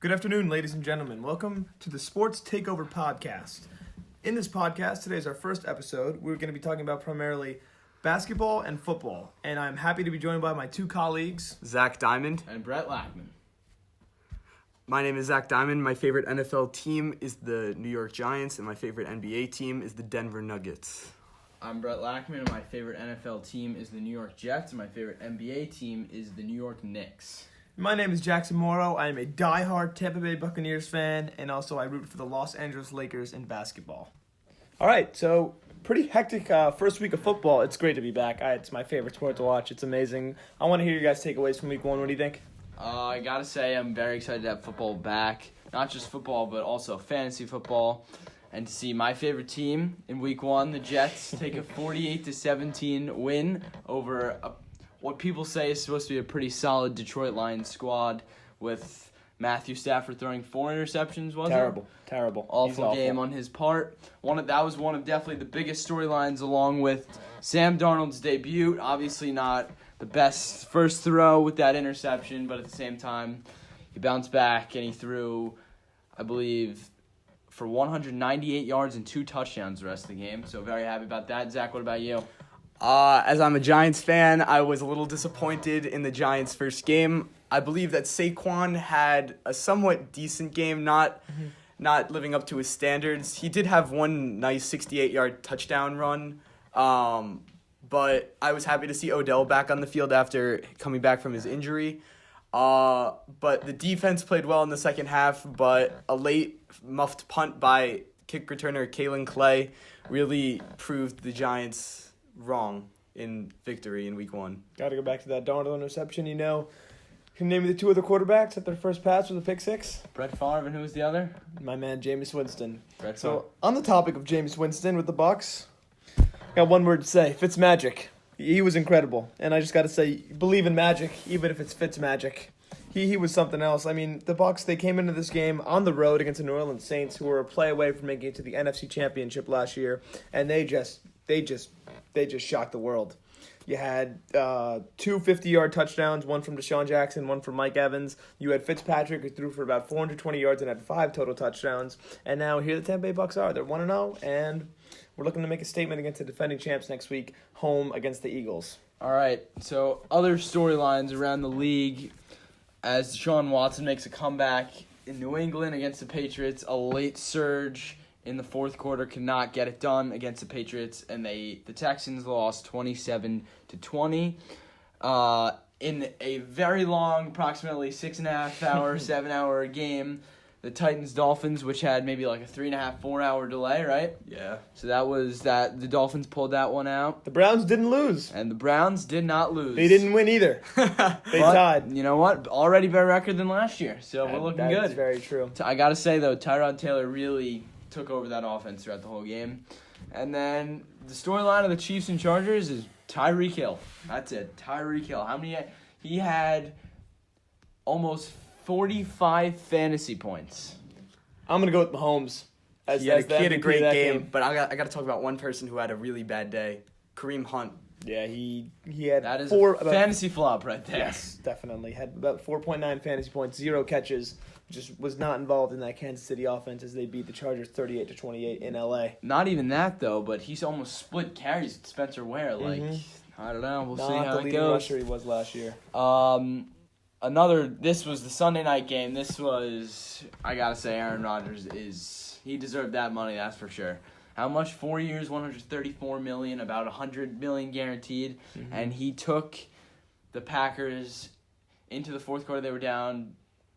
Good afternoon, ladies and gentlemen. Welcome to the Sports Takeover Podcast. In this podcast, today is our first episode. We're going to be talking about primarily basketball and football. And I'm happy to be joined by my two colleagues, Zach Diamond. And Brett Lackman. My name is Zach Diamond. My favorite NFL team is the New York Giants, and my favorite NBA team is the Denver Nuggets. I'm Brett Lackman, and my favorite NFL team is the New York Jets, and my favorite NBA team is the New York Knicks. My name is Jackson Morrow. I am a diehard Tampa Bay Buccaneers fan, and also I root for the Los Angeles Lakers in basketball. All right, so pretty hectic first week of football. It's great to be back. It's my favorite sport to watch. It's amazing. I want to hear your guys' takeaways from week one. What do you think? I gotta say, I'm very excited to have football back. Not just football, but also fantasy football. And to see my favorite team in week one, the Jets, take a 48-17 win over what people say is supposed to be a pretty solid Detroit Lions squad with Matthew Stafford throwing 4 interceptions, wasn't it? Terrible. Awful game on his part. That was one of definitely the biggest storylines, along with Sam Darnold's debut. Obviously not the best first throw with that interception, but at the same time, he bounced back and he threw, I believe, for 198 yards and 2 touchdowns the rest of the game. So very happy about that. Zach, what about you? As I'm a Giants fan, I was a little disappointed in the Giants' first game. I believe that Saquon had a somewhat decent game, not living up to his standards. He did have one nice 68-yard touchdown run, but I was happy to see Odell back on the field after coming back from his injury. But the defense played well in the second half, but a late muffed punt by kick returner Kalen Clay really proved the Giants wrong in victory in week one. Got to go back to that Darnold interception. Can you name me the two other quarterbacks at their first pass with a pick six? Brett Favre, and who was the other? My man, Jameis Winston. Brett Favre. So, on the topic of Jameis Winston with the Bucs, I got one word to say. Fitzmagic. He was incredible. And I just got to say, believe in magic, even if it's Fitzmagic. He was something else. I mean, the Bucs, they came into this game on the road against the New Orleans Saints, who were a play away from making it to the NFC Championship last year, and they just shocked the world. You had 2 50-yard touchdowns, one from Deshaun Jackson, one from Mike Evans. You had Fitzpatrick, who threw for about 420 yards and had 5 total touchdowns. And now here the Tampa Bay Bucs are. They're 1-0, and we're looking to make a statement against the defending champs next week, home against the Eagles. All right, so other storylines around the league as Deshaun Watson makes a comeback in New England against the Patriots. A late surge in the fourth quarter could not get it done against the Patriots, and the Texans lost 27-20. In a very long, approximately 6.5 hour, 7 hour game, the Titans-Dolphins, which had maybe like a 3.5, 4 hour delay, right? Yeah. So that was that. The Dolphins pulled that one out. The Browns didn't lose. And the Browns did not lose. They didn't win either. They tied. You know what? Already better record than last year, so we're looking good. That's very true. I got to say, though, Tyrod Taylor really took over that offense throughout the whole game. And then the storyline of the Chiefs and Chargers is Tyreek Hill. That's it. Tyreek Hill. He had almost 45 fantasy points. I'm going to go with Mahomes. He had a great game, but I got to talk about one person who had a really bad day. Kareem Hunt. Yeah, he had that is a fantasy flop right there. Yes, definitely. Had about 4.9 fantasy points, 0 catches. Just was not involved in that Kansas City offense as they beat the Chargers 38-28 in LA. Not even that, though, but he's almost split carries with Spencer Ware. I don't know. We'll see how it goes. Rusher he was last year. This was the Sunday night game. This was, I gotta say, Aaron Rodgers he deserved that money, that's for sure. How much? 4 years, $134 million, about $100 million guaranteed. Mm-hmm. And he took the Packers into the fourth quarter. They were down,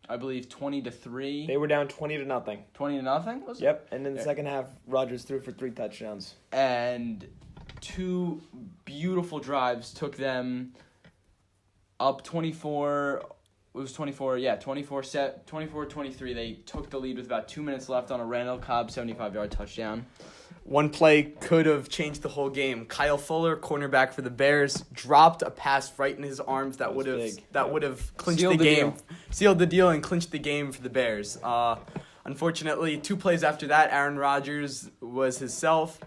I believe, 20-3. They were down 20-0. 20-0, was it? Yep. And in the second half, Rodgers threw for 3 touchdowns. And 2 beautiful drives took them up 24. It was 24, yeah, 24-23. They took the lead with about 2 minutes left on a Randall Cobb 75-yard touchdown. One play could have changed the whole game. Kyle Fuller, cornerback for the Bears, dropped a pass right in his arms that would have clinched Sealed the game. deal. Sealed the deal and clinched the game for the Bears. Unfortunately, 2 plays after that, Aaron Rodgers was himself,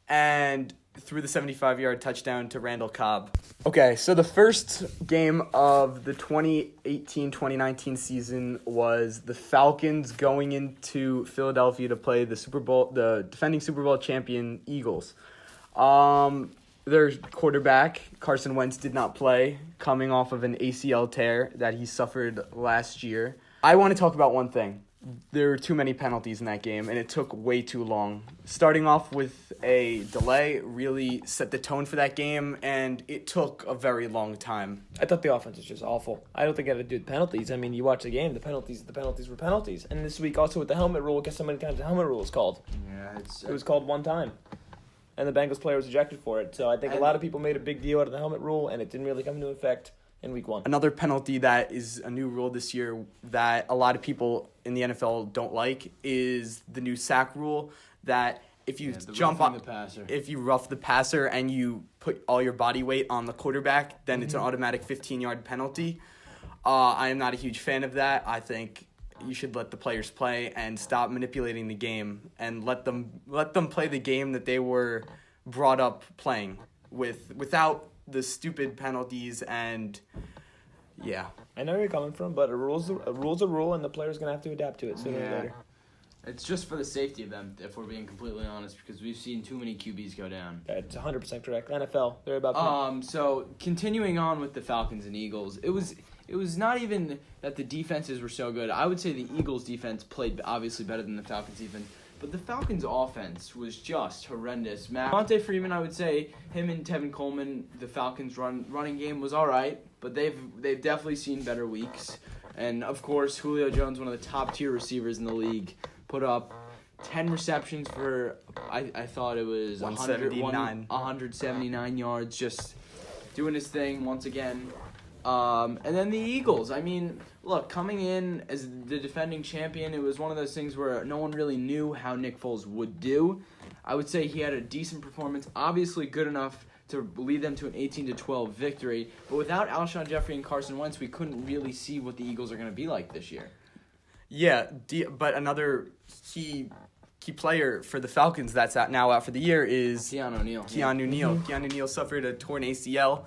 and threw the 75-yard touchdown to Randall Cobb. Okay, so the first game of the 2018-2019 season was the Falcons going into Philadelphia to play the defending Super Bowl champion Eagles. Their quarterback, Carson Wentz, did not play, coming off of an ACL tear that he suffered last year. I want to talk about one thing. There were too many penalties in that game, and it took way too long. Starting off with a delay really set the tone for that game, and it took a very long time. I thought the offense was just awful. I don't think it had to do with penalties. I mean, you watch the game, the penalties were penalties. And this week also with the helmet rule, guess how many times the helmet rule was called? Yeah, It was called one time. And the Bengals player was ejected for it. So I think a lot of people made a big deal out of the helmet rule, and it didn't really come into effect in week 1. Another penalty that is a new rule this year that a lot of people in the NFL don't like is the new sack rule that if you jump on the passer. If you rough the passer and you put all your body weight on the quarterback, then it's an automatic 15-yard penalty. I am not a huge fan of that. I think you should let the players play and stop manipulating the game and let them play the game that they were brought up playing without the stupid penalties and yeah. I know where you're coming from, but a rule's a rule, and the player's going to have to adapt to it sooner or later. It's just for the safety of them, if we're being completely honest, because we've seen too many QBs go down. That's 100% correct. NFL, they're about to... So continuing on with the Falcons and Eagles, it was not even that the defenses were so good. I would say the Eagles defense played obviously better than the Falcons defense, but the Falcons offense was just horrendous. Devontae Freeman, I would say, him and Tevin Coleman, the Falcons running game was all right, but they've definitely seen better weeks. And of course, Julio Jones, one of the top tier receivers in the league, put up 10 receptions for, I thought it was 179 yards, just doing his thing once again. And then the Eagles, I mean, look, coming in as the defending champion, it was one of those things where no one really knew how Nick Foles would do. I would say he had a decent performance, obviously good enough to lead them to an 18-12 victory. But without Alshon Jeffrey and Carson Wentz, we couldn't really see what the Eagles are going to be like this year. Yeah, but another key player for the Falcons that's now out for the year is Keanu Neal. Keanu Neal. Keanu Neal suffered a torn ACL.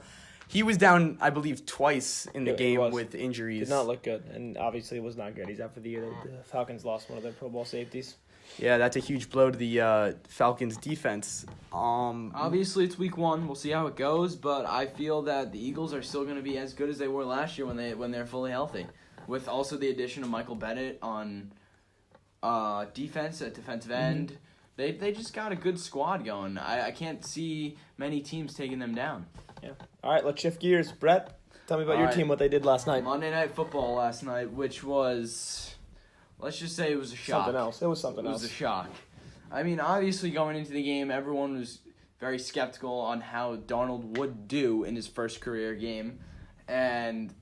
He was down, I believe, twice in the game with injuries. Did not look good, and obviously it was not good. He's out for the year. The Falcons lost one of their Pro Bowl safeties. Yeah, that's a huge blow to the Falcons defense. Obviously, it's week 1. We'll see how it goes, but I feel that the Eagles are still going to be as good as they were last year when they're fully healthy. With also the addition of Michael Bennett on defense at defensive end. They just got a good squad going. I can't see many teams taking them down. Yeah. All right, let's shift gears. Brett, tell me about your team, what they did last night. Monday Night Football last night, which was, let's just say it was a shock. Something else. It was something else. It was a shock. I mean, obviously going into the game, everyone was very skeptical on how Darnold would do in his first career game. And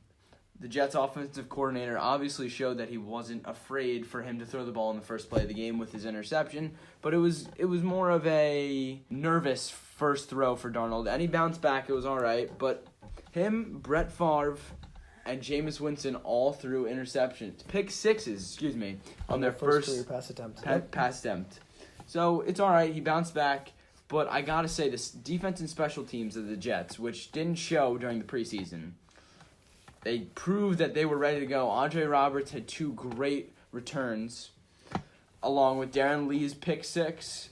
the Jets' offensive coordinator obviously showed that he wasn't afraid for him to throw the ball in the first play of the game with his interception, but it was more of a nervous first throw for Darnold, and he bounced back. It was all right, but him, Brett Favre, and Jameis Winston all threw interceptions, pick sixes, on their first career pass attempt. Pass attempt. So it's all right. He bounced back, but I gotta say this defense and special teams of the Jets, which didn't show during the preseason. They proved that they were ready to go. Andre Roberts had 2 great returns, along with Darren Lee's pick 6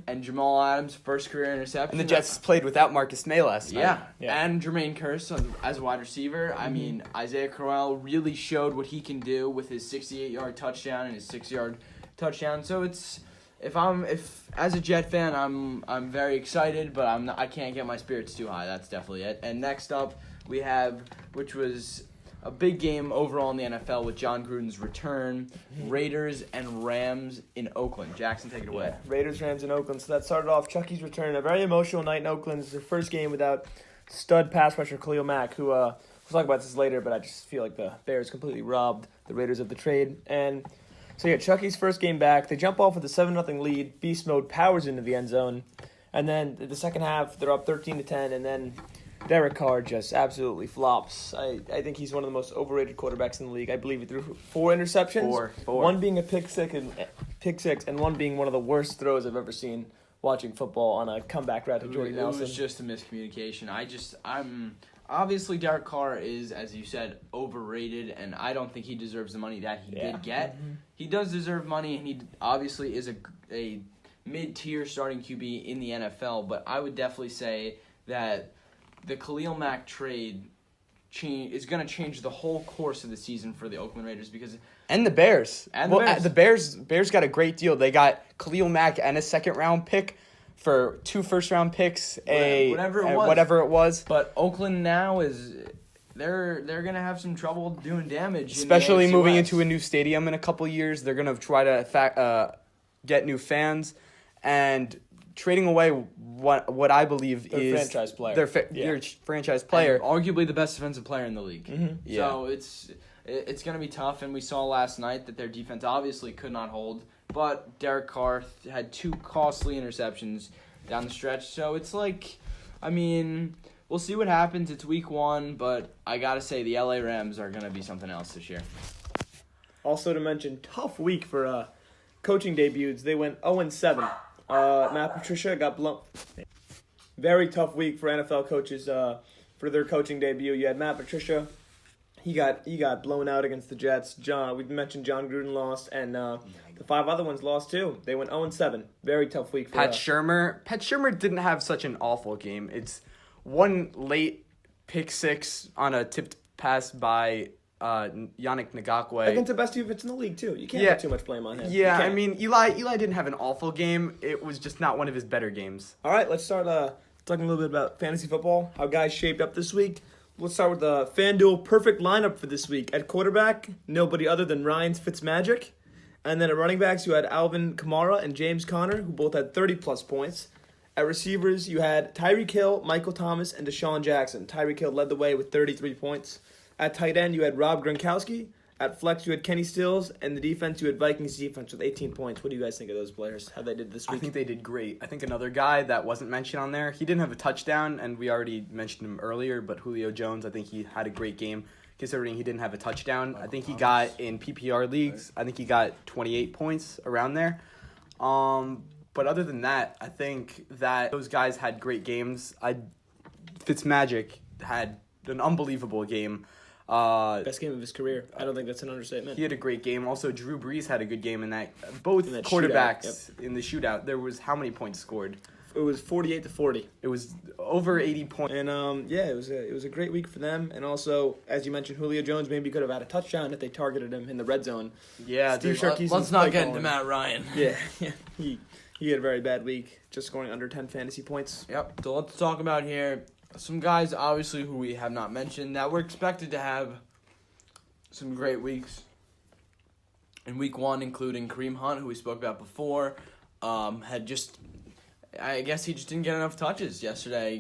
and Jamal Adams' first career interception. And the Jets played without Marcus May last night. Yeah, and Jermaine Kearse as wide receiver. I mean, Isaiah Crowell really showed what he can do with his 68-yard touchdown and his 6-yard touchdown. So if as a Jet fan, I'm very excited, but I can't get my spirits too high. That's definitely it. And next up, we have, which was a big game overall in the NFL with John Gruden's return, Raiders and Rams in Oakland. Jackson, take it away. Yeah, Raiders, Rams in Oakland. So that started off Chucky's return. A very emotional night in Oakland. It's their first game without stud pass rusher Khalil Mack, who we'll talk about this later, but I just feel like the Bears completely robbed the Raiders of the trade. And so yeah, Chucky's first game back. They jump off with a 7-0 lead. Beast mode powers into the end zone. And then the second half, they're up 13-10, and then Derek Carr just absolutely flops. I think he's one of the most overrated quarterbacks in the league. I believe he threw 4 interceptions. Four. One being a pick six, and one being one of the worst throws I've ever seen watching football on a comeback route to Jordy It Nelson. was just a miscommunication. I'm obviously Derek Carr is, as you said, overrated, and I don't think he deserves the money that he did get. He does deserve money, and he obviously is a mid-tier starting QB in the NFL. But I would definitely say that the Khalil Mack trade is going to change the whole course of the season for the Oakland Raiders because. And the Bears. And the Bears. The Bears got a great deal. They got Khalil Mack and a second-round pick for 2 first-round picks, whatever it was. But Oakland now they're gonna have some trouble doing damage, Especially in the AFC moving West. into a new stadium in a couple years. They're gonna try to get new fans and trading away what I believe Their is franchise player. their franchise player. And arguably the best defensive player in the league. Yeah. So it's gonna be tough, and we saw last night that their defense obviously could not hold. But Derek Carr had 2 costly interceptions down the stretch, so it's like, I mean, we'll see what happens. It's week 1, but I gotta say the LA Rams are gonna be something else this year. Also to mention, tough week for coaching debuts. They went 0-7. Matt Patricia got blown. Very tough week for NFL coaches for their coaching debut. You had Matt Patricia. He got blown out against the Jets. We mentioned John Gruden lost, and the 5 other ones lost too. They went 0-7. Very tough week for Pat Shurmur didn't have such an awful game. It's one late pick 6 on a tipped pass by Yannick Ngakoue. against the best defense in the league too. You can't put too much blame on him. You Yeah, can't. I mean, Eli didn't have an awful game. It was just not one of his better games. All right, let's start talking a little bit about fantasy football, how guys shaped up this week. Let's start with the FanDuel perfect lineup for this week. At quarterback, nobody other than Ryan Fitzmagic. And then at running backs, you had Alvin Kamara and James Conner, who both had 30-plus points. At receivers, you had Tyreek Hill, Michael Thomas, and Deshaun Jackson. Tyreek Hill led the way with 33 points. At tight end, you had Rob Gronkowski. At flex, you had Kenny Stills. And the defense, you had Vikings defense with 18 points. What do you guys think of those players, how they did this I week? think they did great. I think another guy that wasn't mentioned on there, he didn't have a touchdown, and we already mentioned him earlier, but Julio Jones, I think he had a great game considering he didn't have a touchdown. I think he got in PPR leagues, I think he got 28 points around there. But other than that, I think that those guys had great games. Fitzmagic had an unbelievable game. Best game of his career. I don't think that's an understatement. He had a great game. Also, Drew Brees had a good game in that. Both In that quarterbacks shootout, in the shootout. There was how many points scored? It was 48-40. It was over 80 points. And it was a great week for them. And also, as you mentioned, Julio Jones maybe could have had a touchdown if they targeted him in the red zone. Yeah, Steve there's- Sarkisian's Let's not play get into calling. Matt Ryan. Yeah, he had a very bad week, just scoring under 10 fantasy points. Yep. So let's talk about here some guys, obviously, who we have not mentioned that we're expected to have some great weeks in week 1, including Kareem Hunt, who we spoke about before. I guess he just didn't get enough touches Sunday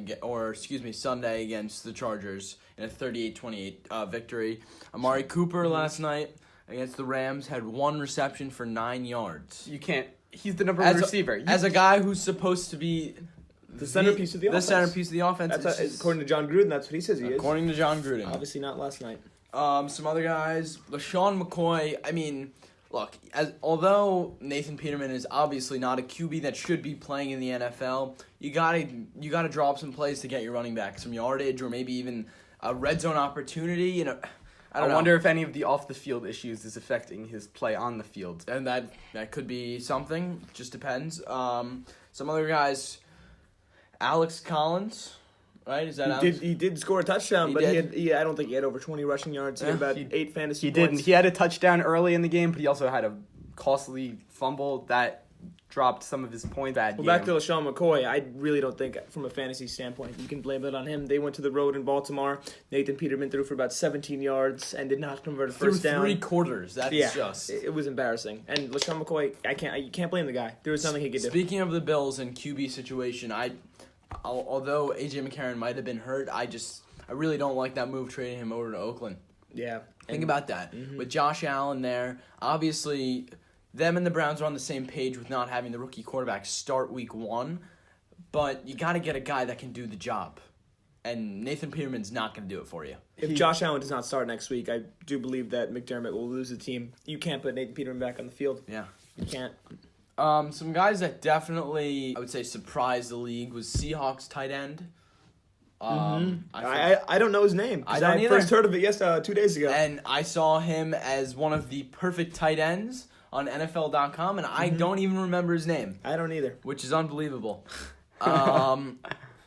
against the Chargers in a 38-28 victory. Amari Cooper last night against the Rams had 1 reception for 9 yards. You can't. He's the number one receiver. As a guy who's supposed to be The centerpiece of the offense. The centerpiece of the offense. That's according to John Gruden, that's what he says he is. According to John Gruden. Obviously not last night. Some other guys, LaShawn McCoy. I mean, look, although Nathan Peterman is obviously not a QB that should be playing in the NFL, you gotta drop some plays to get your running back some yardage or maybe even a red zone opportunity. You know, I wonder if any of the off the field issues is affecting his play on the field. And that could be something. Just depends. Some other guys, Alex Collins. Right? Is that Alex? He did score a touchdown, He but did? I don't think he had over 20 rushing yards. He had about 8 fantasy He points. didn't. He had a touchdown early in the game, but he also had a costly fumble that dropped some of his points. Well, back to LaShawn McCoy, I really don't think, from a fantasy standpoint, you can blame it on him. They went to the road in Baltimore. Nathan Peterman threw for about 17 yards and did not convert a first Through down. 3 quarters. That's just... It was embarrassing. And LaShawn McCoy, you can't blame the guy. There was nothing he could do. Speaking of the Bills and QB situation, although A.J. McCarron might have been hurt, I really don't like that move trading him over to Oakland. Yeah. Think about that. With Josh Allen there, obviously them and the Browns are on the same page with not having the rookie quarterback start week 1, but you got to get a guy that can do the job. And Nathan Peterman's not going to do it for you. If Josh Allen does not start next week, I do believe that McDermott will lose the team. You can't put Nathan Peterman back on the field. Yeah. You can't. Some guys that definitely, I would say, surprised the league was Seahawks tight end. I don't know his name. 'Cause I don't either. first heard of it 2 days ago. And I saw him as one of the perfect tight ends on NFL.com, and I don't even remember his name, I don't either. which is unbelievable.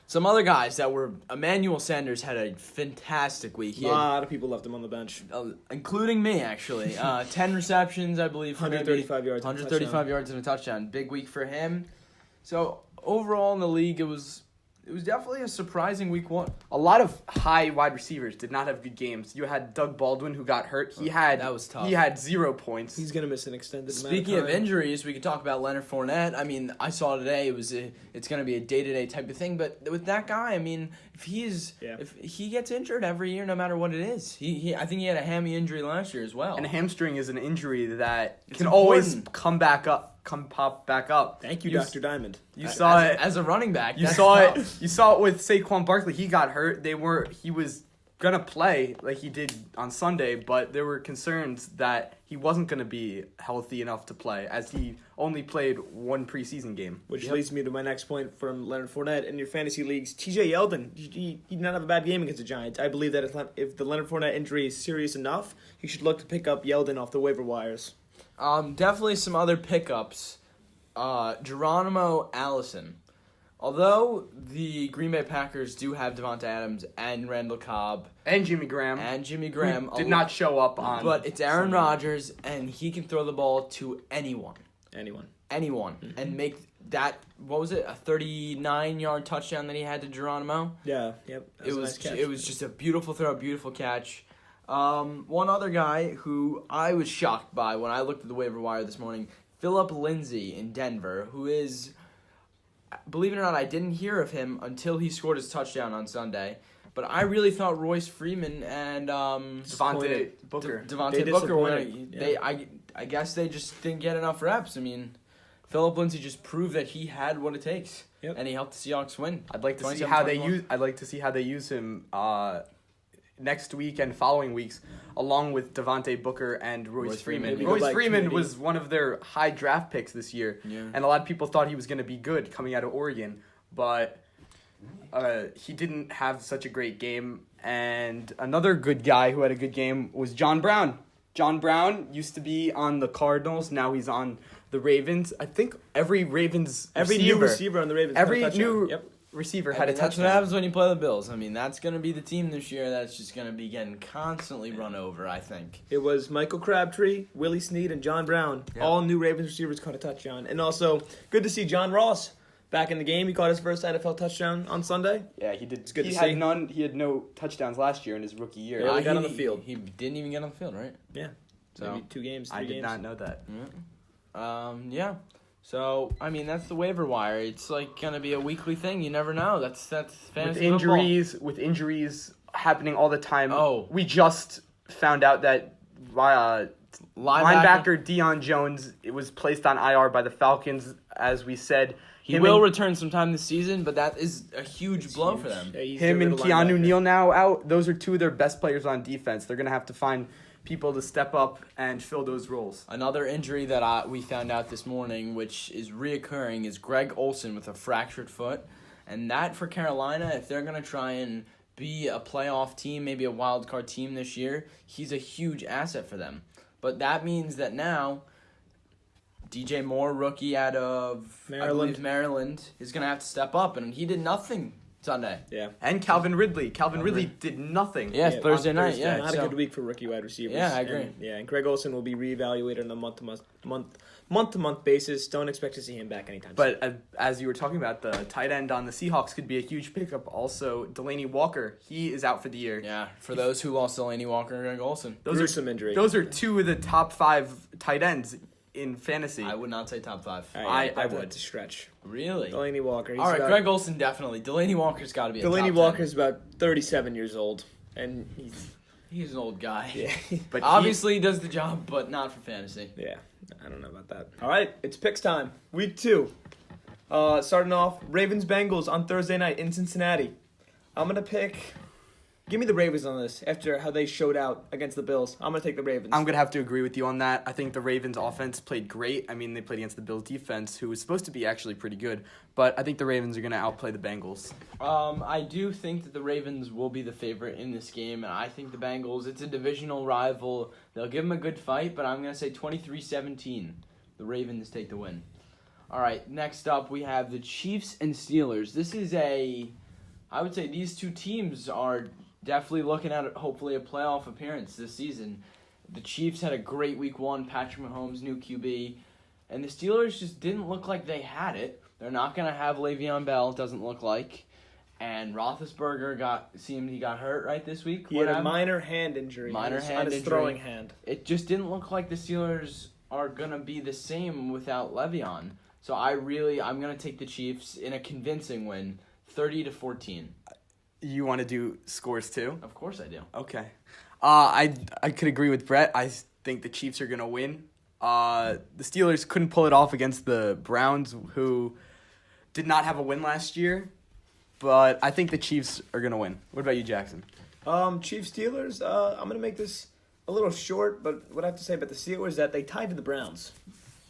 Some other guys that were Emmanuel Sanders had a fantastic week. A He had, lot of people left him on the bench. including me, actually. 10 receptions, I believe. For 135 yards. and a 135 touchdown. yards and a touchdown. Big week for him. So overall in the league, it was definitely a surprising week one. A lot of high wide receivers did not have good games. You had Doug Baldwin, who got hurt. That was tough. He had 0 points. He's gonna miss an extended. Speaking amount of of time. injuries, we could talk about Leonard Fournette. I mean, I saw today it's going to be a day-to-day type of thing, but with that guy, I mean, if he gets injured every year, no matter what it is, I think he had a hammy injury last year as well. And a hamstring is an injury that It's can always important. pop back up. Thank you, You Dr. Diamond. You saw as, it. as a running back. You that's saw tough. it. You saw it with Saquon Barkley. He got hurt. He was gonna play like he did on Sunday, but there were concerns that he wasn't gonna be healthy enough to play, as he only played one preseason game. Which leads me to my next point from Leonard Fournette. In your fantasy leagues, TJ Yeldon, he did not have a bad game against the Giants. I believe that if the Leonard Fournette injury is serious enough, he should look to pick up Yeldon off the waiver wires. Definitely some other pickups. Geronimo Allison. Although the Green Bay Packers do have Devonta Adams and Randall Cobb And Jimmy Graham. and Jimmy Graham, Who did not show up on. but it's Aaron Sunday. Rodgers, and he can throw the ball to anyone, Anyone. and make that. What was it? A 39-yard touchdown that he had to Geronimo. Yeah. Yep. That It a was nice catch. it was just a beautiful throw, beautiful catch. One other guy who I was shocked by when I looked at the waiver wire this morning, Philip Lindsay in Denver, who is, believe it or not, I didn't hear of him until he scored his touchdown on Sunday. But I really thought Royce Freeman and Devontae Booker. They Devontae Booker were. disappointed. I guess they just didn't get enough reps. I mean, Philip Lindsay just proved that he had what it takes, Yep. and he helped the Seahawks win. I'd like to see 27-21. how they use. I'd like to see how they use him next week and following weeks, along with Devontae Booker and Royce Freeman. Maybe Royce go by Freeman committee. was one of their high draft picks this year, Yeah. and a lot of people thought he was going to be good coming out of Oregon, but he didn't have such a great game. And another good guy who had a good game was John Brown. John Brown used to be on the Cardinals. Now he's on the Ravens. I think every New receiver on the Ravens. every got a touchdown. new Yep. receiver I had mean, a that's touchdown. what happens when you play the Bills. I mean, that's going to be the team this year that's just going to be getting constantly run over, I think. It was Michael Crabtree, Willie Snead, and John Brown. Yeah. All new Ravens receivers caught a touchdown. And also, good to see John Ross back in the game. He caught his first NFL touchdown on Sunday. Yeah, he did. It's good he to had see. none. He had no touchdowns last year in his rookie year. Yeah, he got on the field. He didn't even get on the field, right? Yeah. So Maybe 2 games, 3 I games. did not know that. Yeah. So, I mean, that's the waiver wire. It's like going to be a weekly thing. You never know. That's fantasy With injuries happening all the time. Oh. We just found out that linebacker Deion Jones was placed on IR by the Falcons, as we said. He will return sometime this season, but that is a huge blow for them. Yeah, he's Him their and middle Keanu linebacker. Neal now out. Those are two of their best players on defense. They're going to have to find people to step up and fill those roles. Another injury that we found out this morning, which is reoccurring, is Greg Olson with a fractured foot. And that for Carolina, if they're going to try and be a playoff team, maybe a wild card team this year, he's a huge asset for them. But that means that now DJ Moore, rookie out of Maryland, is going to have to step up, and he did nothing Sunday. Yeah. And Calvin Ridley. Calvin Ridley did nothing. Yeah, Yeah, Thursday on night, Thursday. yeah. Not so- a good week for rookie wide receivers. Yeah, I agree. And Greg Olson will be reevaluated on a month-to-month basis. Don't expect to see him back anytime soon. But as you were talking about, the tight end on the Seahawks could be a huge pickup. Also, Delaney Walker, he is out for the year. Yeah, for those who lost Delaney Walker and Greg Olson. gruesome injury. Those are two of the top 5 tight ends in fantasy. I would not say top 5. I would. That's a stretch. Really? Delaney Walker. He's All right, about, Greg Olson definitely. Delaney Walker's got to be a Delaney top 10. Walker's about 37 years old, and He's an old guy. But Obviously, he does the job, but not for fantasy. yeah, I don't know about that. All right, it's picks time. Week 2. Starting off, Ravens-Bengals on Thursday night in Cincinnati. I'm gonna pick Give me the Ravens on this after how they showed out against the Bills. I'm going to take the Ravens. I'm going to have to agree with you on that. I think the Ravens offense played great. I mean, they played against the Bills defense, who was supposed to be actually pretty good. But I think the Ravens are going to outplay the Bengals. I do think that the Ravens will be the favorite in this game, and I think the Bengals, it's a divisional rival. They'll give them a good fight, but I'm going to say 23-17. The Ravens take the win. All right, next up we have the Chiefs and Steelers. This is I would say these two teams are definitely looking at hopefully a playoff appearance this season. The Chiefs had a great week 1, Patrick Mahomes, new QB, and the Steelers just didn't look like they had it. They're not going to have Le'Veon Bell, it doesn't look like. And Roethlisberger seemed he got hurt right this week. He had a minor hand injury. On his throwing hand. It just didn't look like the Steelers are going to be the same without Le'Veon. So I'm going to take the Chiefs in a convincing win, 30-14. You want to do scores too? Of course I do. Okay. I could agree with Brett. I think the Chiefs are going to win. The Steelers couldn't pull it off against the Browns, who did not have a win last year. But I think the Chiefs are going to win. What about you, Jackson? Chiefs Steelers. I'm going to make this a little short, but what I have to say about the Steelers is that they tied to the Browns.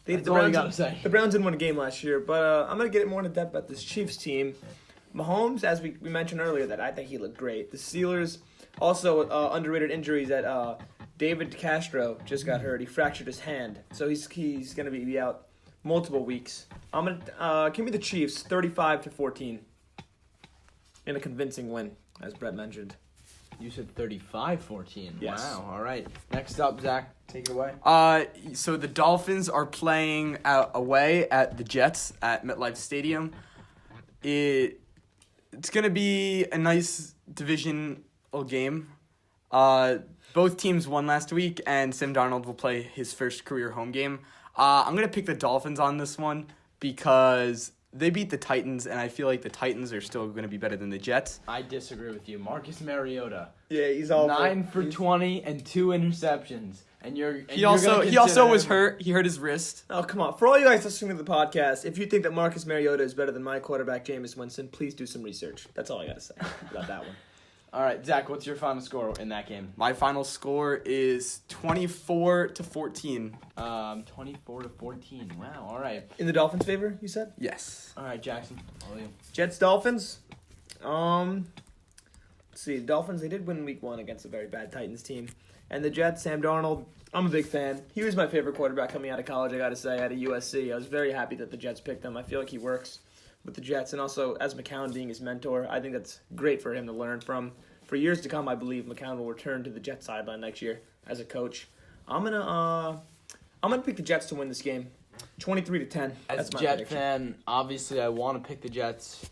That's all you got to say. The Browns didn't win a game last year, but I'm going to get it more into depth about this Chiefs team. Mahomes, as we mentioned earlier, that I think he looked great. The Steelers, also underrated injuries that David Castro just got hurt. He fractured his hand, so he's going to be out multiple weeks. I'm going to give me the Chiefs 35-14 in a convincing win, as Brett mentioned. You said 35-14. Yes. Wow. All right. Next up, Zach, take it away. So the Dolphins are playing away at the Jets at MetLife Stadium. It's going to be a nice divisional game. Both teams won last week, and Sam Darnold will play his first career home game. I'm going to pick the Dolphins on this one because they beat the Titans, and I feel like the Titans are still going to be better than the Jets. I disagree with you. Marcus Mariota. Yeah, he's all 9 for 20 and 2 interceptions. He also was hurt. He hurt his wrist. Oh, come on. For all you guys listening to the podcast, if you think that Marcus Mariota is better than my quarterback, Jameis Winston, please do some research. That's all I got to say about that one. All right, Zach, what's your final score in that game? My final score is 24-14. 24-14. Wow, all right. In the Dolphins' favor, you said? Yes. All right, Jackson. All you. Jets, Dolphins. Let's see. Dolphins, they did win week 1 against a very bad Titans team. And the Jets, Sam Darnold, I'm a big fan. He was my favorite quarterback coming out of college, I got to say, out of USC. I was very happy that the Jets picked him. I feel like he works with the Jets. And also, as McCown being his mentor, I think that's great for him to learn from. For years to come, I believe McCown will return to the Jets sideline next year as a coach. I'm gonna pick the Jets to win this game, 23-10. As a Jet fan, obviously I want to pick the Jets,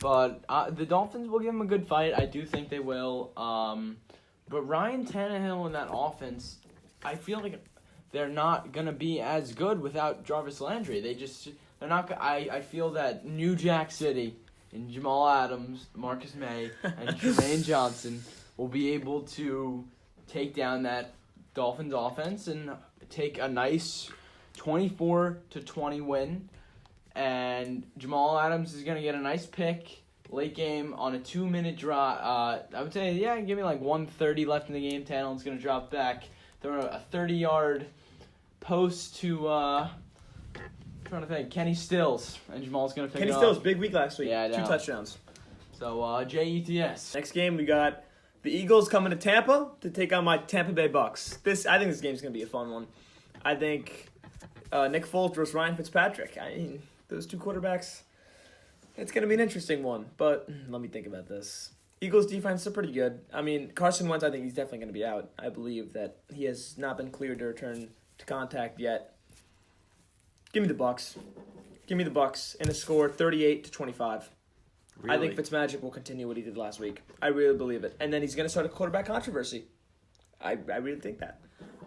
but the Dolphins will give them a good fight. I do think they will. But Ryan Tannehill and that offense, I feel like they're not gonna be as good without Jarvis Landry. They're not. I feel that New Jack City and Jamal Adams, Marcus May, and Jermaine Johnson will be able to take down that Dolphins offense and take a nice 24-20 win. And Jamal Adams is going to get a nice pick late game on a 2-minute drive. I would say, give me like 1:30 left in the game. Tannehill's going to drop back. Throw a 30-yard post to... trying to think. Kenny Stills. And Jamal's going to pick Kenny it Stills, up. big week last week. Yeah, I know. 2 touchdowns. So, Jets. Next game, we got the Eagles coming to Tampa to take on my Tampa Bay Bucks. I think this game's going to be a fun one. I think Nick Foles versus Ryan Fitzpatrick. I mean, those two quarterbacks, it's going to be an interesting one. But let me think about this. Eagles defense are pretty good. I mean, Carson Wentz, I think he's definitely going to be out. I believe that he has not been cleared to return to contact yet. Give me the Bucks. Give me the Bucks in a score 38-25. Really? I think Fitzmagic will continue what he did last week. I really believe it. And then he's going to start a quarterback controversy. I really think that.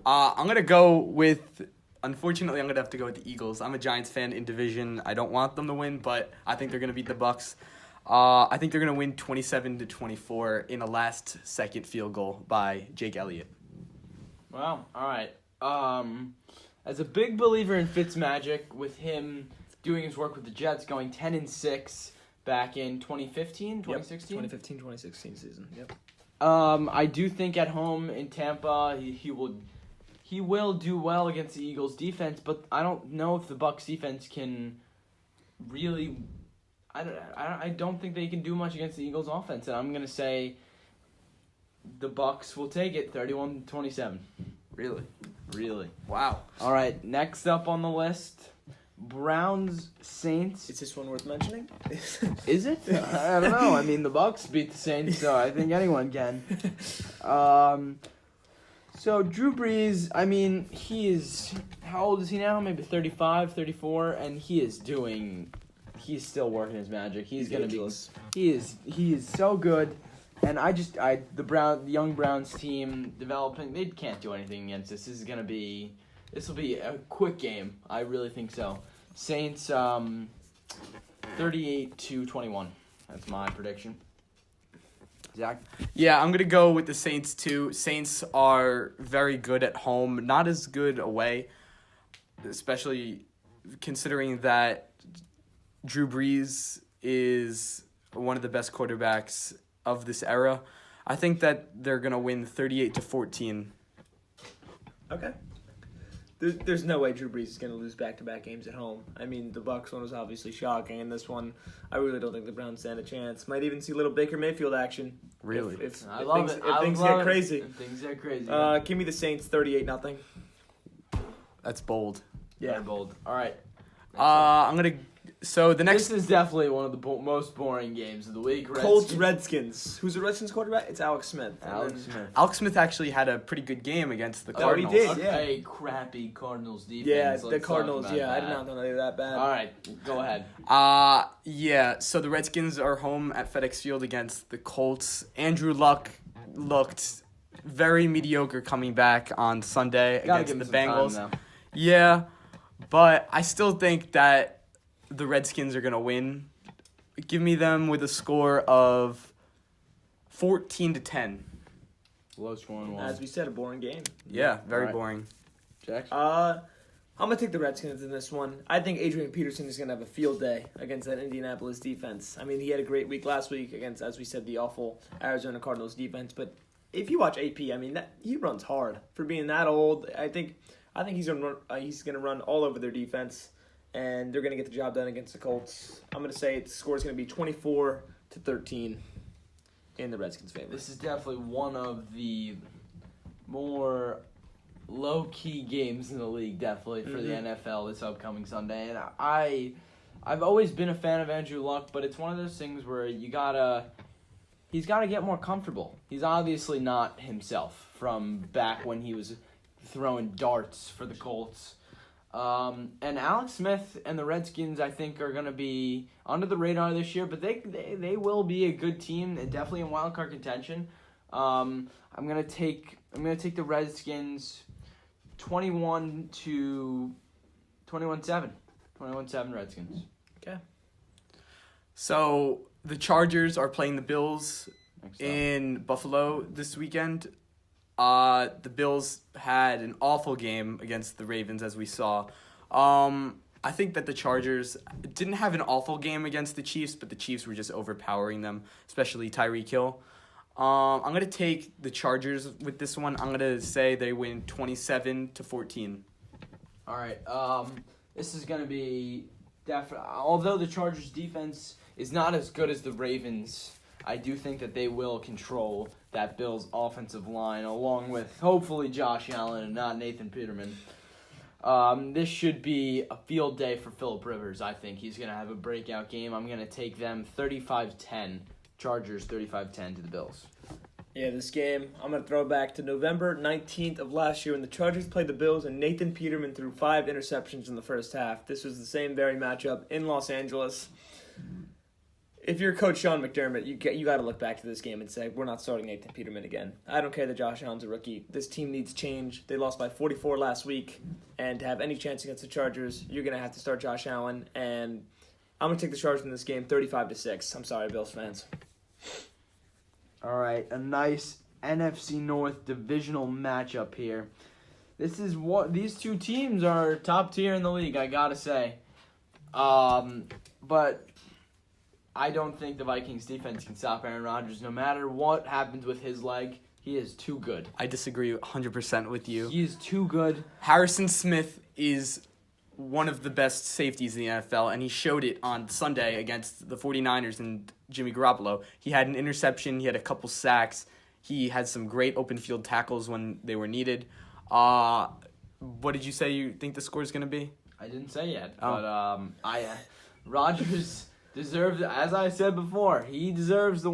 I'm going to go with... Unfortunately, I'm going to have to go with the Eagles. I'm a Giants fan in division. I don't want them to win, but I think they're going to beat the Bucks. I think they're going to win 27-24 in a last-second field goal by Jake Elliott. Wow. All right. As a big believer in Fitzmagic, with him doing his work with the Jets, going 10-6 back in 2015, 2016? 2015-2016 season, yep. I do think at home in Tampa he will do well against the Eagles defense, but I don't know if the Bucs defense can really. I don't think they can do much against the Eagles offense, and I'm gonna say the Bucs will take it 31-27. Really. Wow. All right, next up on the list, Browns Saints. Is this one worth mentioning? Is it? I don't know. I mean, the Bucs beat the Saints, so I think anyone can. So Drew Brees, I mean, how old is he now? Maybe 35, 34, and he's still working his magic. He's going to be, he is so good. And the young Browns team developing, they can't do anything against this. This will be a quick game. I really think so. Saints, 38-21. That's my prediction. Zach? Yeah, I'm going to go with the Saints too. Saints are very good at home, not as good away, especially considering that Drew Brees is one of the best quarterbacks of this era. I think that they're going to win 38-14. Okay. There's no way Drew Brees is going to lose back-to-back games at home. I mean, the Bucs one was obviously shocking, and this one, I really don't think the Browns stand a chance. Might even see a little Baker Mayfield action. Really? If Things get crazy. If things get crazy. Give me the Saints 38-0. That's bold. Yeah. Very bold. All right. I'm going to... So the next... This is definitely one of the most boring games of the week. Colts Redskins. Who's the Redskins quarterback? It's Alex Smith. Alex Smith actually had a pretty good game against the Oh, Cardinals. he did. Yeah. A crappy Cardinals defense. Yeah, Let's the talk Cardinals. about Yeah, I that. did not know they were that bad. All right, go ahead. Yeah, so the Redskins are home at FedEx Field against the Colts. Andrew Luck looked very mediocre coming back on Sunday Gotta against give the him some Bengals. time, though. Yeah, but I still think that the Redskins are going to win. Give me them with a score of 14-10. Low scoring one. As we said, a boring game. Yeah, very Alright. boring. Jack? I'm going to take the Redskins in this one. I think Adrian Peterson is going to have a field day against that Indianapolis defense. I mean, he had a great week last week against, as we said, the awful Arizona Cardinals defense. But if you watch AP, I mean, he runs hard. For being that old, I think he's going to run all over their defense, and they're going to get the job done against the Colts. I'm going to say the score is going to be 24-13 in the Redskins' favor. This is definitely one of the more low-key games in the league, definitely, for the NFL this upcoming Sunday. And I've always been a fan of Andrew Luck, but it's one of those things where he's got to get more comfortable. He's obviously not himself from back when he was throwing darts for the Colts. And Alex Smith and the Redskins, I think, are going to be under the radar this year, but they will be a good team, definitely in wild card contention. I'm gonna take the Redskins 21-7. 21-7 Redskins. Okay. So the Chargers are playing the Bills Next up. in Buffalo this weekend. The Bills had an awful game against the Ravens, as we saw. I think that the Chargers didn't have an awful game against the Chiefs, but the Chiefs were just overpowering them, especially Tyreek Hill. I'm going to take the Chargers with this one. I'm going to say they win 27-14. All right. This is going to be although the Chargers defense is not as good as the Ravens, I do think that they will control that Bills offensive line, along with hopefully Josh Allen and not Nathan Peterman. This should be a field day for Phillip Rivers. I think he's going to have a breakout game. I'm going to take them 35-10. Chargers 35-10 to the Bills. Yeah, this game, I'm going to throw it back to November 19th of last year when the Chargers played the Bills and Nathan Peterman threw 5 interceptions in the first half. This was the same very matchup in Los Angeles. If you're Coach Sean McDermott, you got to look back to this game and say, we're not starting Nathan Peterman again. I don't care that Josh Allen's a rookie. This team needs change. They lost by 44 last week, and to have any chance against the Chargers, you're going to have to start Josh Allen, and I'm going to take the Chargers in this game 35-6. I'm sorry, Bills fans. All right, a nice NFC North divisional matchup here. This is what these two teams are top tier in the league, I gotta say. But I don't think the Vikings defense can stop Aaron Rodgers. No matter what happens with his leg, he is too good. I disagree 100% with you. He is too good. Harrison Smith is one of the best safeties in the NFL, and he showed it on Sunday against the 49ers and Jimmy Garoppolo. He had an interception. He had a couple sacks. He had some great open field tackles when they were needed. What did you say you think the score is going to be? I didn't say yet, Oh. but Rodgers deserves, as I said before, he deserves the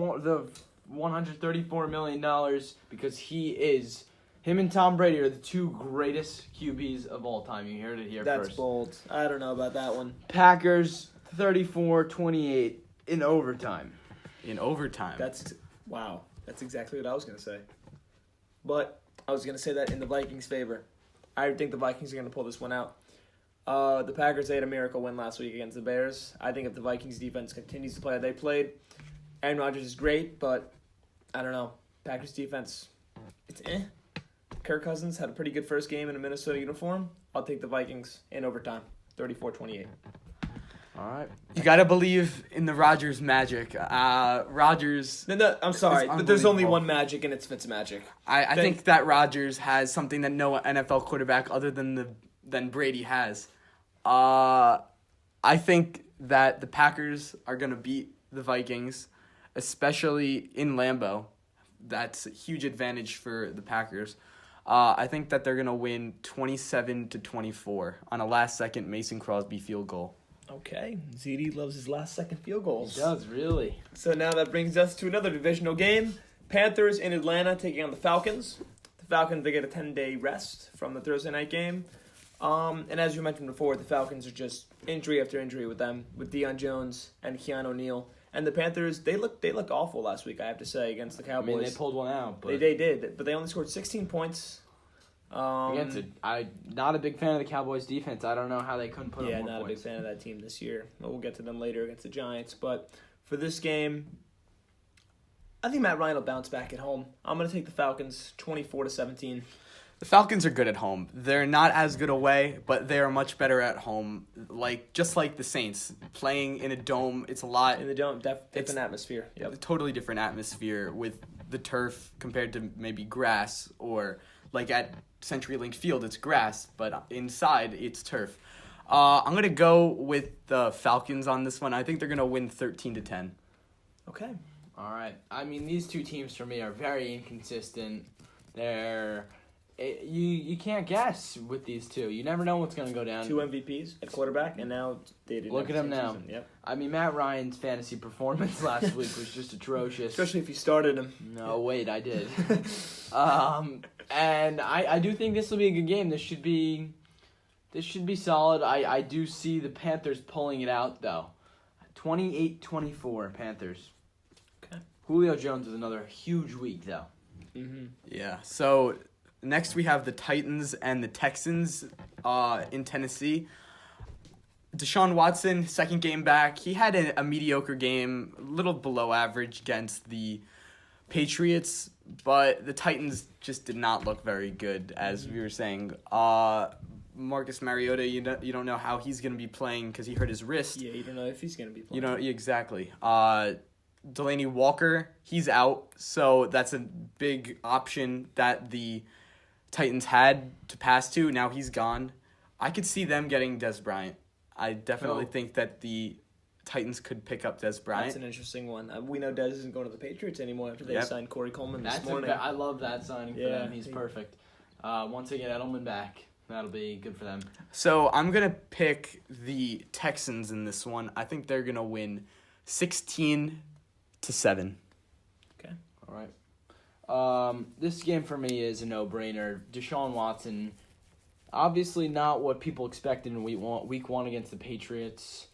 $134 million because him and Tom Brady are the two greatest QBs of all time. You heard it here That's first. bold. I don't know about that one. Packers 34-28 in overtime. In overtime. Wow. That's exactly what I was going to say. But I was going to say that in the Vikings' favor. I think the Vikings are going to pull this one out. The Packers, they had a miracle win last week against the Bears. I think if the Vikings defense continues to play how they played, Aaron Rodgers is great, but I don't know. Packers defense, it's eh. Kirk Cousins had a pretty good first game in a Minnesota uniform. I'll take the Vikings in overtime, 34-28. All right. You got to believe in the Rodgers magic. Rodgers... No, I'm sorry, It's but there's only unbelievable. one magic, and it's Fitzmagic. I think that Rodgers has something that no NFL quarterback other than Brady has. I think that the Packers are going to beat the Vikings, especially in Lambeau. That's a huge advantage for the Packers. I think that they're going to win 27-24 on a last-second Mason Crosby field goal. Okay, ZD loves his last-second field goals. He does, really. So now that brings us to another divisional game. Panthers in Atlanta taking on the Falcons. The Falcons, they get a 10-day rest from the Thursday night game. And as you mentioned before, the Falcons are just injury after injury with them, with Deion Jones and Keanu O'Neal. And the Panthers, they look awful last week, I have to say, against the I Cowboys. mean, they pulled one out, but They did, but they only scored 16 points. against it. I'm not a big fan of the Cowboys' defense. I don't know how they couldn't put Yeah, up more not a big points. fan of that team this year. We'll get to them later against the Giants. But for this game, I think Matt Ryan will bounce back at home. I'm going to take the Falcons 24-17. The Falcons are good at home. They're not as good away, but they are much better at home. Just like the Saints, playing in a dome, it's a lot. In the dome, It's different atmosphere. a Yep. totally different atmosphere with the turf compared to maybe grass, or like at CenturyLink Field, it's grass, but inside it's turf. I'm going to go with the Falcons on this one. I think they're going to win 13-10. Okay. All right. I mean, these two teams for me are very inconsistent. You can't guess with these two. You never know what's going to go down. 2 MVPs at quarterback, and now they did. Look at him now. Season. Yep. I mean, Matt Ryan's fantasy performance last week was just atrocious. Especially if you started him. No, wait, I did. And I do think this will be a good game. This should be solid. I do see the Panthers pulling it out, though. 28-24, Panthers. Okay. Julio Jones is another huge week, though. Mm-hmm. Yeah, so next we have the Titans and the Texans in Tennessee. Deshaun Watson, second game back. He had a mediocre game, a little below average against the Patriots, but the Titans just did not look very good, as we were saying. Marcus Mariota, you don't know how he's going to be playing because he hurt his wrist. Yeah, you don't know if he's going to be You playing. know, exactly. Delaney Walker, he's out, so that's a big option that the Titans had to pass to. Now he's gone. I could see them getting Des Bryant. I definitely think that the Titans could pick up Des Bryant. That's an interesting one. We know Dez isn't going to the Patriots anymore after they Yep. signed Corey Coleman this That's morning. I love that signing for Yeah. them. He's perfect. Once they get Edelman back, that'll be good for them. So I'm going to pick the Texans in this one. I think they're going to win 16-7. Okay. All right. This game for me is a no-brainer. Deshaun Watson, obviously not what people expected in week one against the Patriots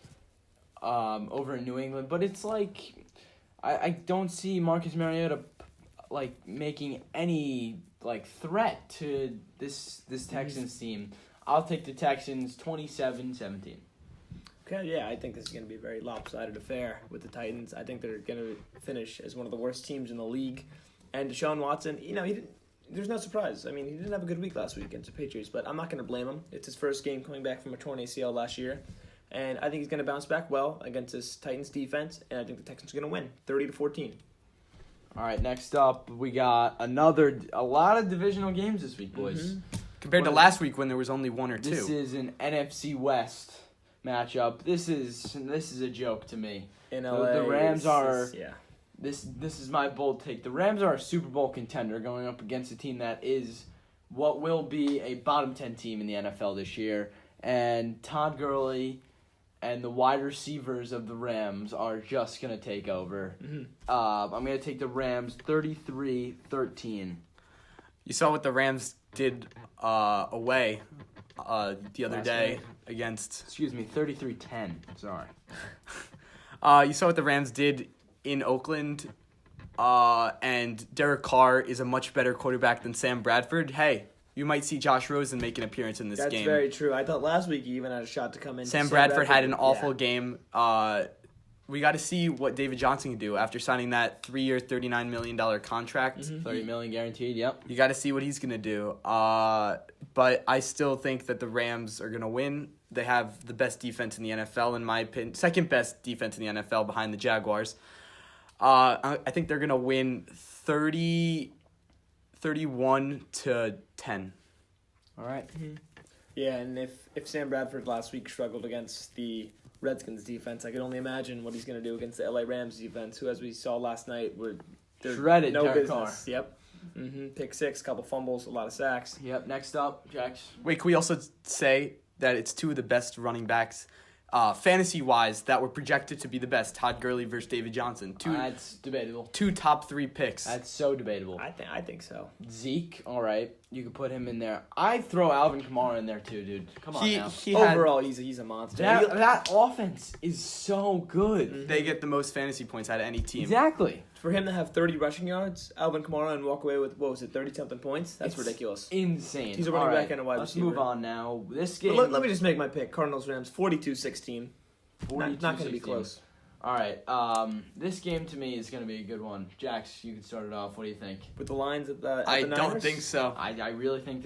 over in New England, but it's like I don't see Marcus Mariota making any threat to this Texans team. I'll take the Texans 27-17. Okay, yeah, I think this is going to be a very lopsided affair with the Titans. I think they're going to finish as one of the worst teams in the league. And Deshaun Watson, there's no surprise. I mean, he didn't have a good week last week against the Patriots, but I'm not going to blame him. It's his first game coming back from a torn ACL last year. And I think he's going to bounce back well against this Titans defense, and I think the Texans are going to win 30-14. All right, next up we got a lot of divisional games this week, boys. Compared to last week when there was only one or two. This is an NFC West matchup. This is a joke to me. In The LA, Rams are yeah. This is my bold take. The Rams are a Super Bowl contender going up against a team that is what will be a bottom 10 team in the NFL this year. And Todd Gurley and the wide receivers of the Rams are just going to take over. I'm going to take the Rams 33-13. You saw what the Rams did away the other Last day night. against... Excuse me, 33-10. Sorry. You saw what the Rams did in Oakland, and Derek Carr is a much better quarterback than Sam Bradford. Hey, you might see Josh Rosen make an appearance in this That's game. very true. I thought last week he even had a shot to come in. Sam Bradford had an awful game. We got to see what David Johnson can do after signing that 3-year, $39 million contract. $30 million guaranteed, yep. You got to see what he's going to do. But I still think that the Rams are going to win. They have the best defense in the NFL, in my opinion. Second best defense in the NFL behind the Jaguars. I think they're going to win 31-10. All right. Yeah, and if Sam Bradford last week struggled against the Redskins defense, I can only imagine what he's going to do against the LA Rams defense, who, as we saw last night, were Shredded no Derek business. Yep. Pick six, couple fumbles, a lot of sacks. Yep, next up, Jax. Wait, can we also say that it's two of the best running backs, fantasy-wise, that were projected to be the best? Todd Gurley versus David Johnson. That's debatable. Two top 3 picks. That's so debatable. I think so. Zeke, all right. You could put him in there. I'd throw Alvin Kamara in there too, dude. Come on now. Overall, he's a monster. That offense is so good. They get the most fantasy points out of any team. Exactly. For him to have 30 rushing yards, Alvin Kamara, and walk away with, 30-something points? That's It's ridiculous. Insane. He's a running All back and a wide Let's receiver. move on now. This game. Let me just make my pick. Cardinals-Rams, 42-16. Not going to be 42-16. close. All right. This game to me is going to be a good one. Jax, you can start it off. What do you think? With the lines at the I Niners? don't think so. I really think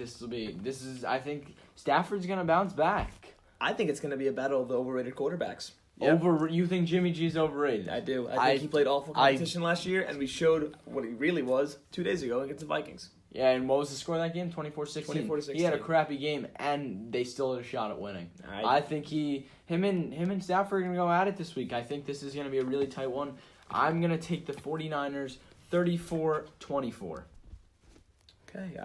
I think Stafford's going to bounce back. I think it's going to be a battle of the overrated quarterbacks. Yep. You think Jimmy G's overrated? I do. I think he played awful I- competition last year, and we showed what he really was 2 days ago against the Vikings. Yeah, and what was the score of that game? 24-16. 24-16. He had a crappy game, and they still had a shot at winning. I think him and Stafford are going to go at it this week. I think this is going to be a really tight one. I'm going to take the 49ers 34-24. Okay.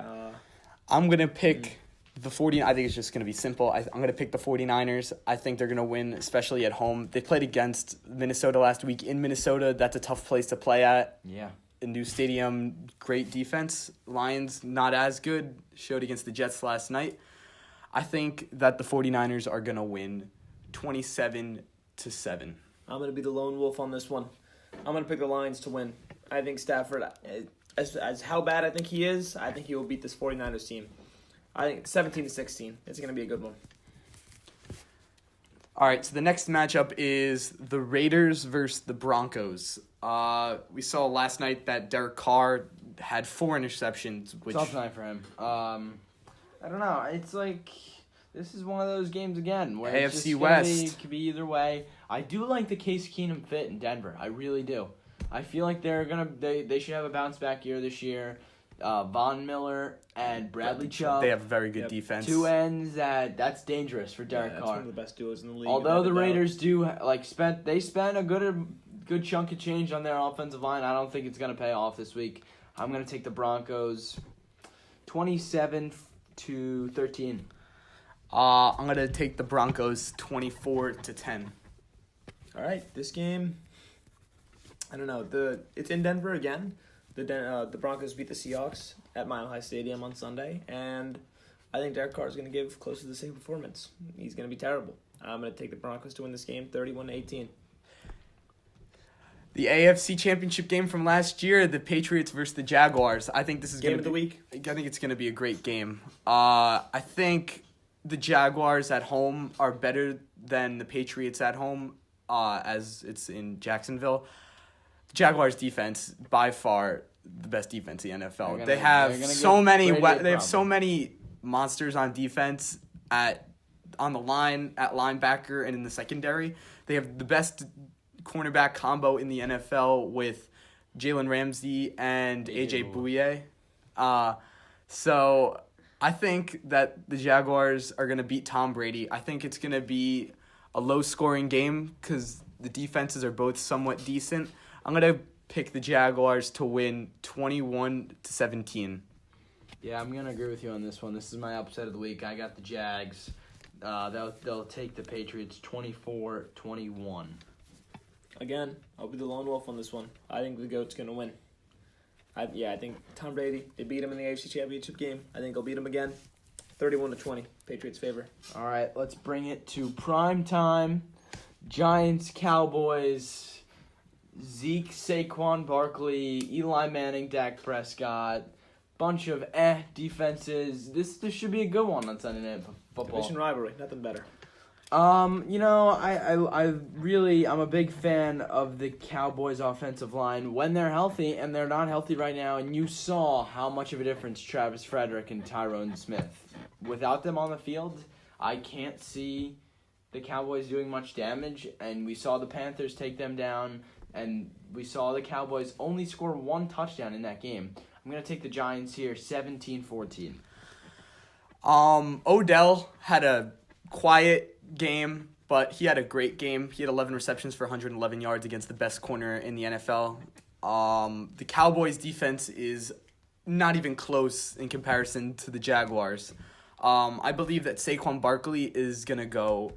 I'm going to pick the 40. I think it's just going to be simple. I'm going to pick the 49ers. I think they're going to win, especially at home. They played against Minnesota last week. In Minnesota, that's a tough place to play at. Yeah. A new stadium, great defense. Lions, not as good. Showed against the Jets last night. I think that the 49ers are going to win 27-7. I'm going to be the lone wolf on this one. I'm going to pick the Lions to win. I think Stafford, as how bad I think he is, I think he will beat this 49ers team. I think 17-16. It's going to be a good one. All right, so the next matchup is the Raiders versus the Broncos. We saw last night that Derek Carr had 4 interceptions, which Tough night for him. I don't know. It's like this is one of those games again where it's AFC just West. could be either way. I do like the Case Keenum fit in Denver. I really do. I feel like they should have a bounce back year this year. Von Miller and Bradley Chubb. they have very good Yep. defense. 2 ends that's dangerous for Derek That's Carr. one of the best duos in the league. Although the without a doubt. Raiders do spent a good chunk of change on their offensive line, I don't think it's going to pay off this week. I'm going to take the Broncos 27-13. I'm going to take the Broncos 24-10. All right, this game, I don't know. It's in Denver again. The Broncos beat the Seahawks at Mile High Stadium on Sunday, and I think Derek Carr is going to give close to the same performance. He's going to be terrible. I'm going to take the Broncos to win this game 31-18. The AFC Championship game from last year, the Patriots versus the Jaguars. I think this is Game going of to the week. I think it's going to be a great game. I think the Jaguars at home are better than the Patriots at home, as it's in Jacksonville. The Jaguars defense, by far the best defense in the NFL. They have they're gonna so give many. Brady a They have so problem. many monsters on defense at on the line at linebacker and in the secondary. They have the best cornerback combo in the NFL with Jalen Ramsey and AJ Bouye. So I think that the Jaguars are going to beat Tom Brady. I think it's going to be a low-scoring game because the defenses are both somewhat decent. I'm going to pick the Jaguars to win 21-17. Yeah, I'm gonna agree with you on this one. This is my upset of the week. I got the Jags. They'll take the Patriots 24-21. Again, I'll be the lone wolf on this one. I think the GOAT's going to win. I think Tom Brady, they beat him in the AFC Championship game. I think they'll beat him again. 31-20, Patriots favor. All right, let's bring it to prime time. Giants, Cowboys, Zeke, Saquon Barkley, Eli Manning, Dak Prescott. Bunch of defenses. This should be a good one on Sunday Night Football. Division rivalry, nothing better. I'm a big fan of the Cowboys offensive line when they're healthy, and they're not healthy right now, and you saw how much of a difference Travis Frederick and Tyrone Smith. Without them on the field, I can't see the Cowboys doing much damage, and we saw the Panthers take them down, and we saw the Cowboys only score one touchdown in that game. I'm going to take the Giants here, 17-14. Odell had a quiet game, but he had a great game. He had 11 receptions for 111 yards against the best corner in the NFL. The Cowboys' defense is not even close in comparison to the Jaguars. I believe that Saquon Barkley is going to go.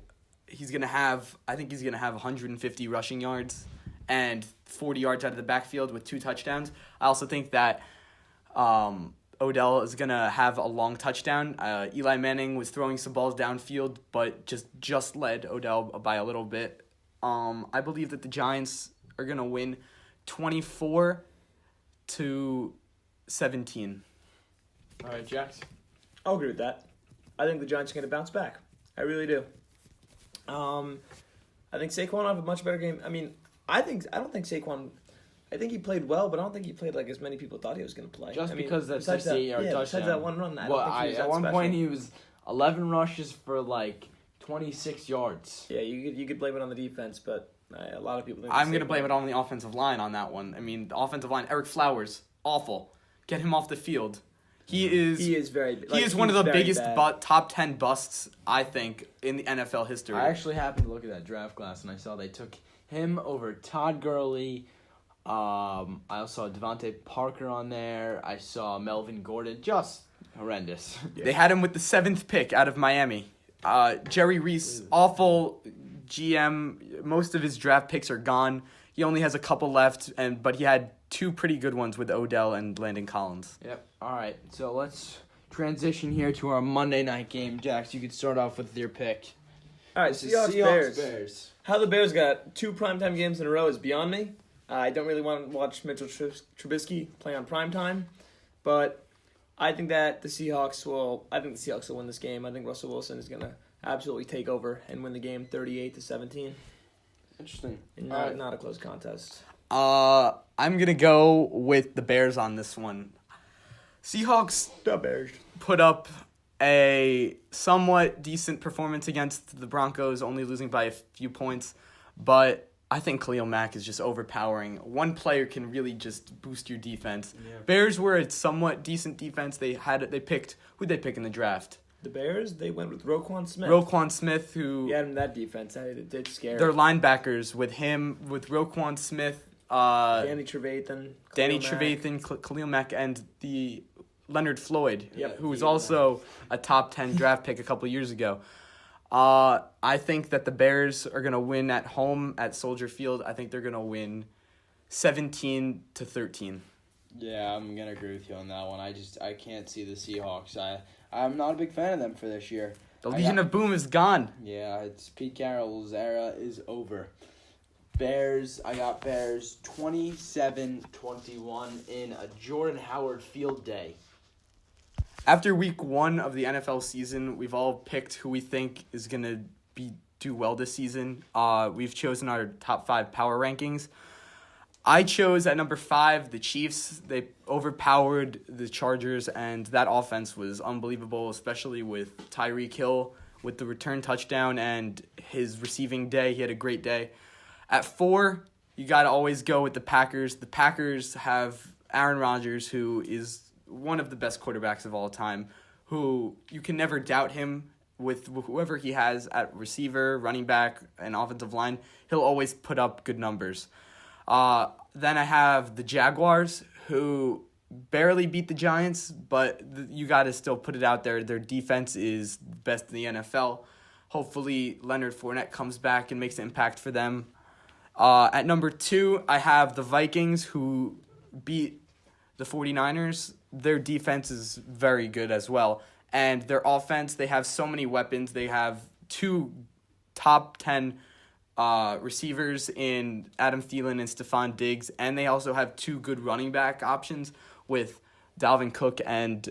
He's going to have 150 rushing yards and 40 yards out of the backfield with 2 touchdowns. I also think that Odell is going to have a long touchdown. Eli Manning was throwing some balls downfield, but just led Odell by a little bit. I believe that the Giants are going to win 24-17. All right, Jax. I'll agree with that. I think the Giants are going to bounce back. I really do. I think Saquon will have a much better game. I mean, I don't think Saquon. I think he played well, but I don't think he played like as many people thought he was going to play. Because that 68-yard touchdown. Besides that one run, At one point he was 11 rushes for like 26 yards. Yeah, you could blame it on the defense, but a lot of people think I'm going to blame it on the offensive line on that one. I mean, the offensive line, Eric Flowers, awful. Get him off the field. He is one of the biggest top 10 busts, I think, in the NFL history. I actually happened to look at that draft class, and I saw they took him over Todd Gurley. I also saw Devontae Parker on there. I saw Melvin Gordon. Just horrendous. Yeah. They had him with the 7th pick out of Miami. Jerry Reese, awful GM. Most of his draft picks are gone. He only has a couple left, but he had 2 pretty good ones with Odell and Landon Collins. Yep. All right, so let's transition here to our Monday night game. Jax, you could start off with your pick. All right, Seahawks Bears. How the Bears got 2 primetime games in a row is beyond me. I don't really want to watch Mitchell Trubisky play on primetime, but I think that the Seahawks will win this game. I think Russell Wilson is going to absolutely take over and win the game 38-17. Interesting. Not a close contest. I'm going to go with the Bears on this one. Seahawks The Bears put up a somewhat decent performance against the Broncos, only losing by a few points, but I think Khalil Mack is just overpowering. One player can really just boost your defense. Yeah. Bears were a somewhat decent defense. Who'd they pick in the draft? The Bears, they went with Roquan Smith. Who had him in that defense. It did scare. Their linebackers with Roquan Smith, Danny Trevathan, Khalil Mack, and the Leonard Floyd, who was also a top 10 draft pick a couple years ago. I think that the Bears are going to win at home at Soldier Field. I think they're going to win 17-13. Yeah, I'm going to agree with you on that one. I can't see the Seahawks. I'm not a big fan of them for this year. The Legion of Boom is gone. Yeah, it's Pete Carroll's era is over. I got Bears 27-21 in a Jordan Howard field day. After week 1 of the NFL season, we've all picked who we think is going to do well this season. We've chosen our top 5 power rankings. I chose at number 5 the Chiefs. They overpowered the Chargers, and that offense was unbelievable, especially with Tyreek Hill with the return touchdown and his receiving day. He had a great day. At 4, you got to always go with the Packers. The Packers have Aaron Rodgers, who is one of the best quarterbacks of all time, who you can never doubt him with whoever he has at receiver, running back, and offensive line. He'll always put up good numbers. Then I have the Jaguars, who barely beat the Giants, but you got to still put it out there. Their defense is best in the NFL. Hopefully, Leonard Fournette comes back and makes an impact for them. At number 2, I have the Vikings, who beat the 49ers. Their defense is very good as well. And their offense, they have so many weapons. They have 2 top 10 receivers in Adam Thielen and Stephon Diggs. And they also have 2 good running back options with Dalvin Cook and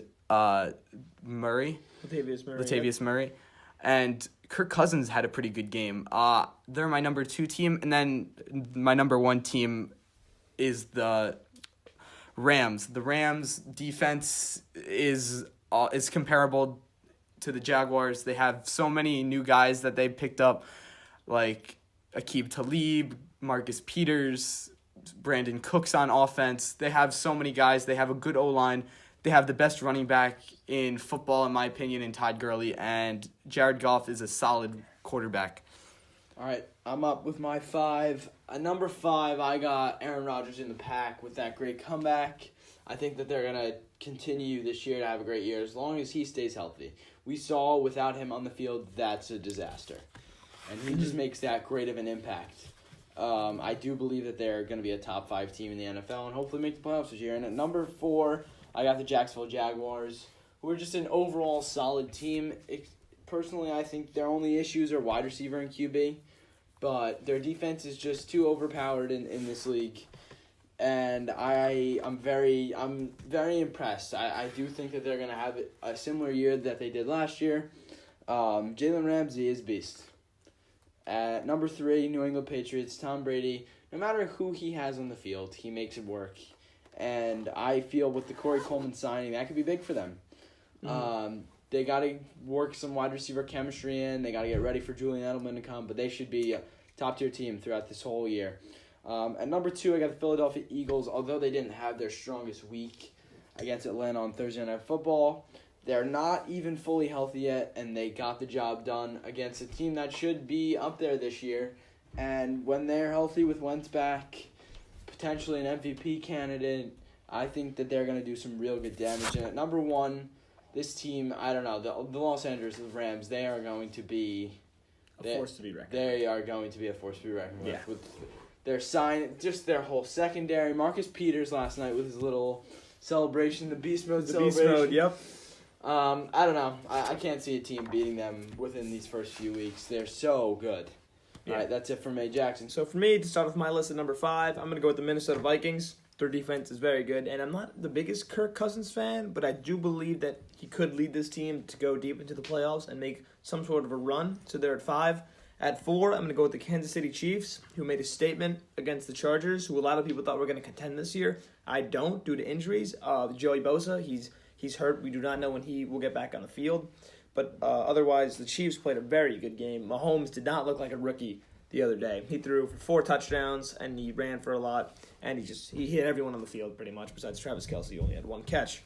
Murray. Latavius Murray. And Kirk Cousins had a pretty good game. They're my number 2 team. And then my number 1 team is the Rams. The Rams defense is comparable to the Jaguars. They have so many new guys that they picked up, like Aqib Talib, Marcus Peters, Brandon Cooks on offense. They have so many guys. They have a good O-line. They have the best running back in football, in my opinion, in Todd Gurley, and Jared Goff is a solid quarterback. All right, I'm up with my 5. At number 5, I got Aaron Rodgers in the pack with that great comeback. I think that they're going to continue this year to have a great year as long as he stays healthy. We saw without him on the field, that's a disaster. And he just makes that great of an impact. I do believe that they're going to be a top 5 team in the NFL and hopefully make the playoffs this year. And at number 4, I got the Jacksonville Jaguars, who are just an overall solid team. Personally, I think their only issues are wide receiver and QB, but their defense is just too overpowered in this league. And I'm very impressed. I do think that they're going to have a similar year that they did last year. Jalen Ramsey is beast. At number 3, New England Patriots, Tom Brady. No matter who he has on the field, he makes it work. And I feel with the Corey Coleman signing, that could be big for them. Mm-hmm. They got to work some wide receiver chemistry in. They got to get ready for Julian Edelman to come. But they should be a top-tier team throughout this whole year. At number 2, I got the Philadelphia Eagles. Although they didn't have their strongest week against Atlanta on Thursday Night Football, they're not even fully healthy yet, and they got the job done against a team that should be up there this year. And when they're healthy with Wentz back, potentially an MVP candidate, I think that they're going to do some real good damage. And at number 1, this team, I don't know, the Los Angeles Rams, they are going to be a force to be reckoned with. They are going to be a force to be reckoned with. Yeah. With their just their whole secondary. Marcus Peters last night with his little celebration, the Beast Mode celebration. Beast Mode, yep. I don't know. I can't see a team beating them within these first few weeks. They're so good. Yeah. All right, that's it for me, Jackson. So for me, to start with my list at number 5, I'm going to go with the Minnesota Vikings. Their defense is very good, and I'm not the biggest Kirk Cousins fan, but I do believe that he could lead this team to go deep into the playoffs and make some sort of a run. So they're at 5. At 4, I'm going to go with the Kansas City Chiefs, who made a statement against the Chargers, who a lot of people thought were going to contend this year. I don't, due to injuries. Joey Bosa, he's hurt. We do not know when he will get back on the field. But otherwise, the Chiefs played a very good game. Mahomes did not look like a rookie the other day. He threw for 4 touchdowns, and he ran for a lot, and he hit everyone on the field pretty much, besides Travis Kelce, who only had 1 catch.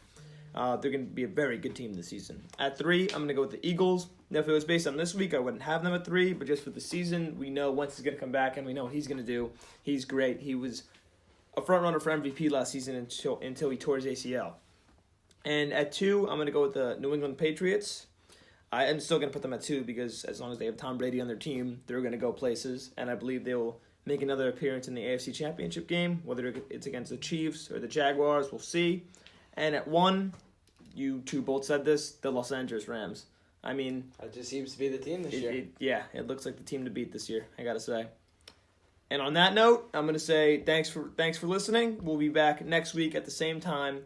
They're going to be a very good team this season. At 3, I'm going to go with the Eagles. Now, if it was based on this week, I wouldn't have them at 3, but just for the season, we know Wentz is going to come back, and we know what he's going to do. He's great. He was a front runner for MVP last season until he tore his ACL. And at 2, I'm going to go with the New England Patriots. I am still going to put them at 2 because as long as they have Tom Brady on their team, they're going to go places, and I believe they will make another appearance in the AFC Championship game, whether it's against the Chiefs or the Jaguars, we'll see. And at 1, you two both said this, the Los Angeles Rams. I mean, that just seems to be the team this year. It looks like the team to beat this year, I got to say. And on that note, I'm going to say thanks for listening. We'll be back next week at the same time.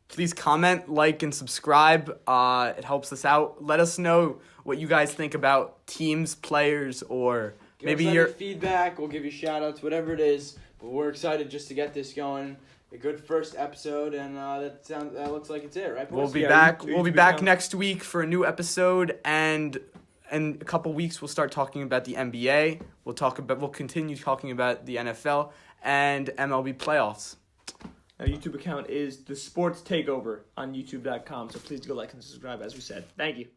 Please comment, like, and subscribe. It helps us out. Let us know what you guys think about teams, players, or Give us any feedback. We'll give you shout-outs, whatever it is. But we're excited just to get this going. A good first episode, and that looks like it's it, right? We'll boys? be Yeah, back. we- We'll be we back count. next week for a new episode, and in a couple weeks we'll start talking about the NBA. We'll continue talking about the NFL and MLB playoffs. Our YouTube account is The Sports Takeover on YouTube.com, so please go like and subscribe, as we said. Thank you.